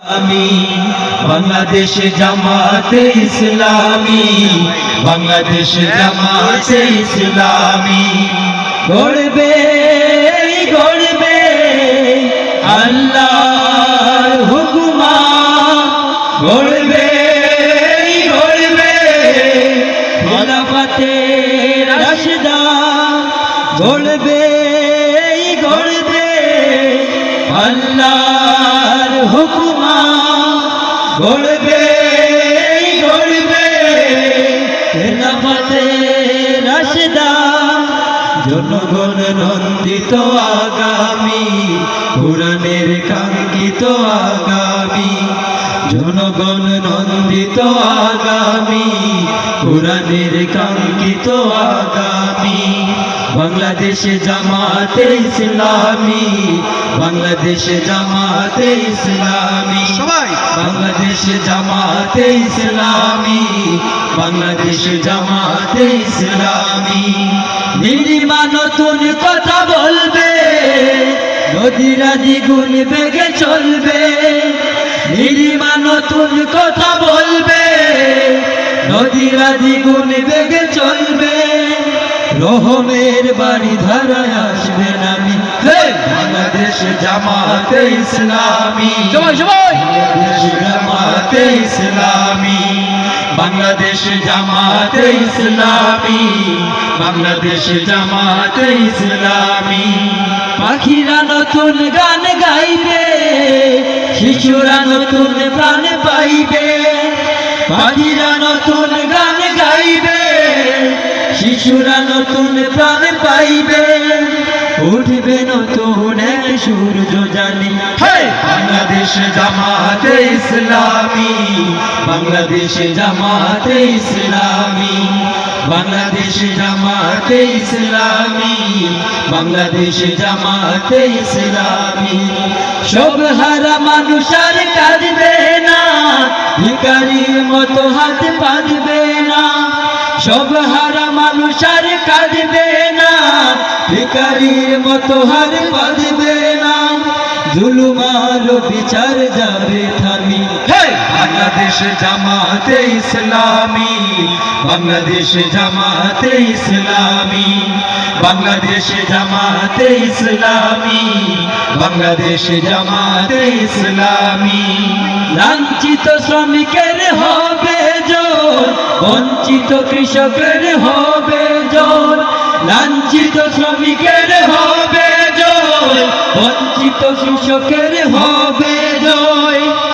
আমি বাংলাদেশ জামাতে ইসলামী, বাংলাদেশ জামাতে ইসলামী গড়বে গড়বে আল্লাহর হুকুমা, গড়বে গড়বে খেলাফতে রাশিদা, গড়বে গড়বে আল্লাহর হুকুমা, গড়বে গড়বে খেলাফতে রাশিদা। জনগণ নন্দিত আগামী, কোরআনের কাঙ্ক্ষিত আগামী, জনগণ নন্দিত আগামী, কোরআনের কাঙ্ক্ষিত আগামী। বাংলাদেশ জামাতে ইসলামী, বাংলাদেশ জামাতে ইসলামী, বাংলাদেশ জামাতে ইসলামী, বাংলাদেশ জামাতে ইসলামী। নীলিমা নতুন কথা বলবে, নদীরা দ্বিগুণ বেগে চলবে। নীলিমা নতুন কথা বলবে, নদীরা দ্বিগুণ বেগে চলবে। রহমের বাড়ি ধারায় আসবে নামি, বাংলাদেশ জামাতে ইসলামী, বাংলাদেশ জামাতে ইসলামী, বাংলাদেশ জামাতে ইসলামী, বাংলাদেশ জামাতে ইসলামী। পাখিরা নতুন গান গাইবে, শিশুরা নতুন প্রাণ পাইবে। পাখিরা নতুন গান গাইবে, শিশুরা নতুন প্রাণ পাইবে। উঠবে নতুন এক সূর্য জানি, বাংলাদেশ জামাতে ইসলামী, বাংলাদেশ জামাতে ইসলামী, বাংলাদেশ জামাতে ইসলামী, বাংলাদেশ জামাতে ইসলামী। সব হারা মানুষ আর কাঁদবে না, ভিখারির মতো হাত পাতবে না। সব হারা মানুষ আর কাঁদবে না, ভিখারির মতো হাত পাতবে না। জুলুমার বিচার যাবে থামি, বাংলাদেশ জামাতে ইসলামী, বাংলাদেশ জামাতে ইসলামী, বাংলাদেশ জামাতে ইসলামী, বাংলাদেশ জামাতে ইসলামী। লাঞ্ছিত শ্রমিকের হবে জোর, বঞ্চিত কৃষকের হবে জোর। লাঞ্ছিত শ্রমিকের হবে জয়, বঞ্চিত কৃষকের হবে জয়।